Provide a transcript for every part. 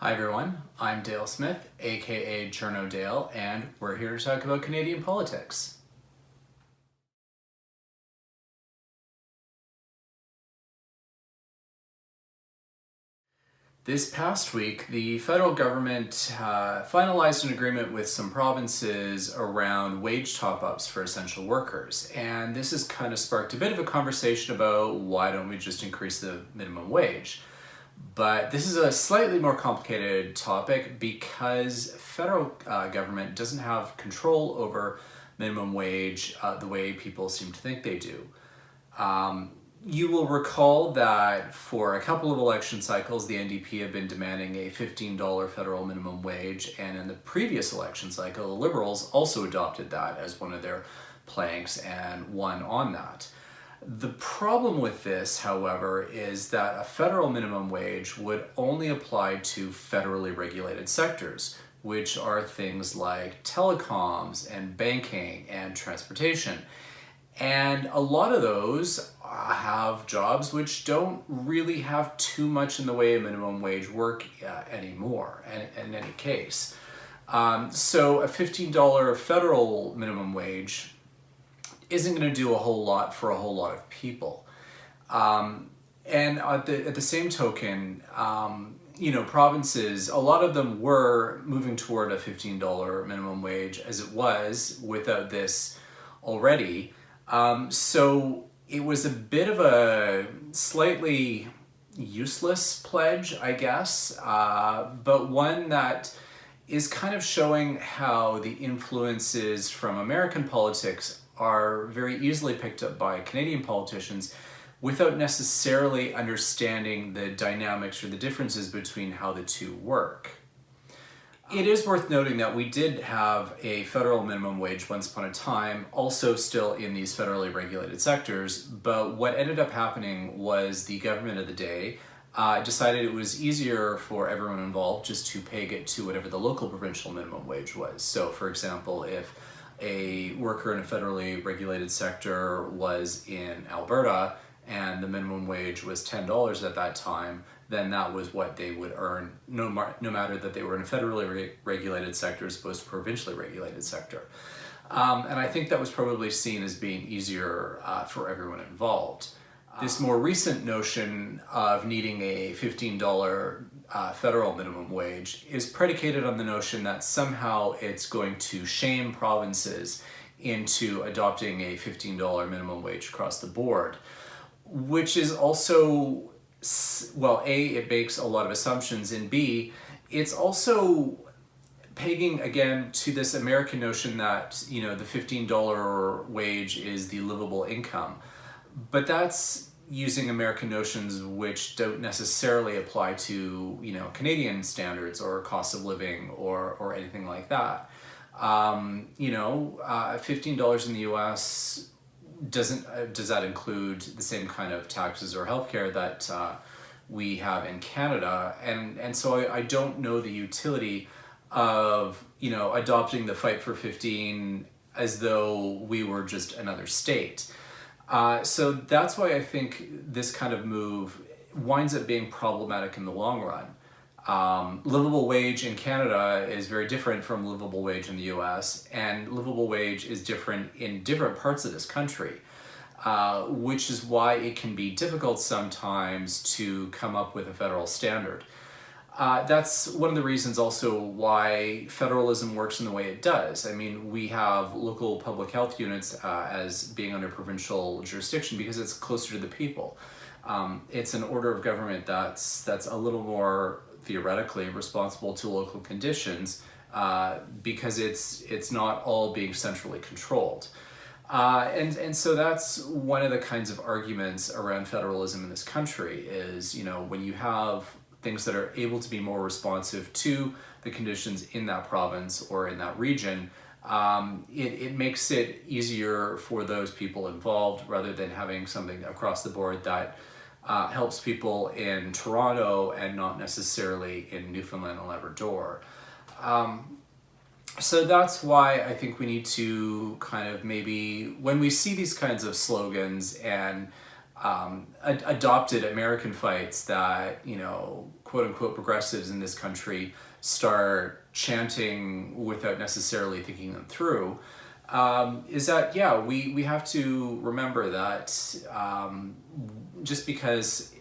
Hi everyone, I'm Dale Smith, aka Journo Dale, and we're here to talk about Canadian politics. This past week, the federal government finalized an agreement with some provinces around wage top-ups for essential workers. And this has kind of sparked a bit of a conversation about why don't we just increase the minimum wage? But this is a slightly more complicated topic because federal government doesn't have control over minimum wage the way people seem to think they do. You will recall that for a couple of election cycles, the NDP have been demanding a $15 federal minimum wage, and in the previous election cycle, the Liberals also adopted that as one of their planks and won on that. The problem with this, however, is that a federal minimum wage would only apply to federally regulated sectors, which are things like telecoms and banking and transportation. And a lot of those have jobs which don't really have too much in the way of minimum wage work anymore, in any case. So a $15 federal minimum wage isn't going to do a whole lot for a whole lot of people. And at the same token, provinces, a lot of them were moving toward a $15 minimum wage as it was without this already. So it was a bit of a slightly useless pledge, I guess, but one that is kind of showing how the influences from American politics are very easily picked up by Canadian politicians without necessarily understanding the dynamics or the differences between how the two work. It is worth noting that we did have a federal minimum wage once upon a time, also still in these federally regulated sectors, but what ended up happening was the government of the day decided it was easier for everyone involved just to peg it to whatever the local provincial minimum wage was. So for example, if a worker in a federally regulated sector was in Alberta and the minimum wage was $10 at that time, then that was what they would earn, no matter that they were in a federally regulated sector as opposed to a provincially regulated sector. And I think that was probably seen as being easier for everyone involved. This more recent notion of needing a $15 federal minimum wage is predicated on the notion that somehow it's going to shame provinces into adopting a $15 minimum wage across the board, which is also, well, A, it makes a lot of assumptions, and B, it's also pegging again to this American notion that, the $15 wage is the livable income. But that's using American notions which don't necessarily apply to, Canadian standards or cost of living or anything like that. $15 in the US does that include the same kind of taxes or healthcare that we have in Canada? And so I don't know the utility of adopting the fight for 15 as though we were just another state. So that's why I think this kind of move winds up being problematic in the long run. Livable wage in Canada is very different from livable wage in the US, and livable wage is different in different parts of this country, which is why it can be difficult sometimes to come up with a federal standard. That's one of the reasons also why federalism works in the way it does. I mean, we have local public health units as being under provincial jurisdiction because it's closer to the people. It's an order of government that's a little more theoretically responsible to local conditions because it's not all being centrally controlled. And so that's one of the kinds of arguments around federalism in this country is, when you have things that are able to be more responsive to the conditions in that province or in that region, it makes it easier for those people involved rather than having something across the board that helps people in Toronto and not necessarily in Newfoundland and Labrador. So that's why I think we need to kind of maybe, when we see these kinds of slogans and adopted American fights that, quote-unquote progressives in this country start chanting without necessarily thinking them through, is that, yeah, we have to remember that just because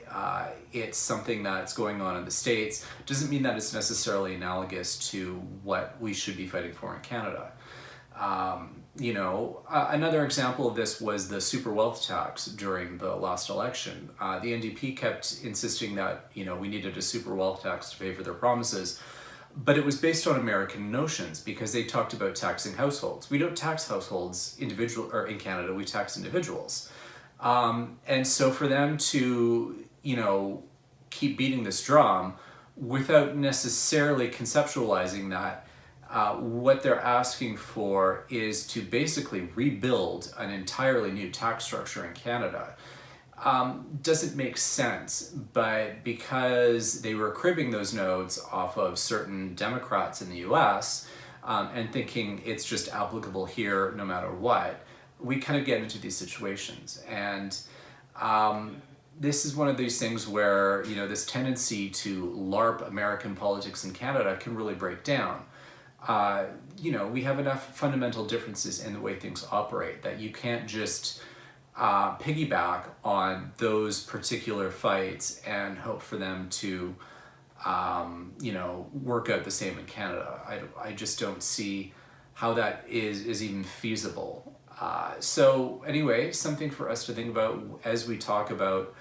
it's something that's going on in the States doesn't mean that it's necessarily analogous to what we should be fighting for in Canada. Another example of this was the super wealth tax during the last election. The NDP kept insisting that, we needed a super wealth tax to pay for their promises, but it was based on American notions because they talked about taxing households. We don't tax households or in Canada, we tax individuals. And so for them to, keep beating this drum without necessarily conceptualizing that, what they're asking for is to basically rebuild an entirely new tax structure in Canada. Doesn't make sense, but because they were cribbing those notes off of certain Democrats in the US and thinking it's just applicable here no matter what, we kind of get into these situations. And this is one of these things where, this tendency to LARP American politics in Canada can really break down. We have enough fundamental differences in the way things operate that you can't just piggyback on those particular fights and hope for them to, work out the same in Canada. I just don't see how that is even feasible. So anyway, something for us to think about as we talk about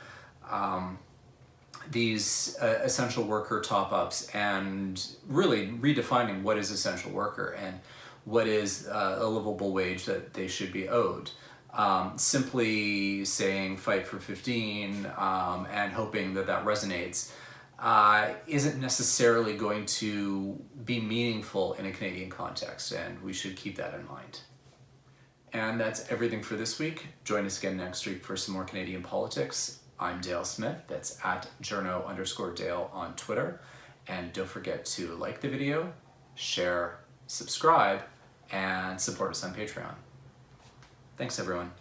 these essential worker top-ups and really redefining what is essential worker and what is a livable wage that they should be owed. Simply saying fight for 15 and hoping that resonates isn't necessarily going to be meaningful in a Canadian context, and we should keep that in mind. And that's everything for this week. Join us again next week for some more Canadian politics. I'm Dale Smith, that's at journo_Dale on Twitter. And don't forget to like the video, share, subscribe, and support us on Patreon. Thanks, everyone.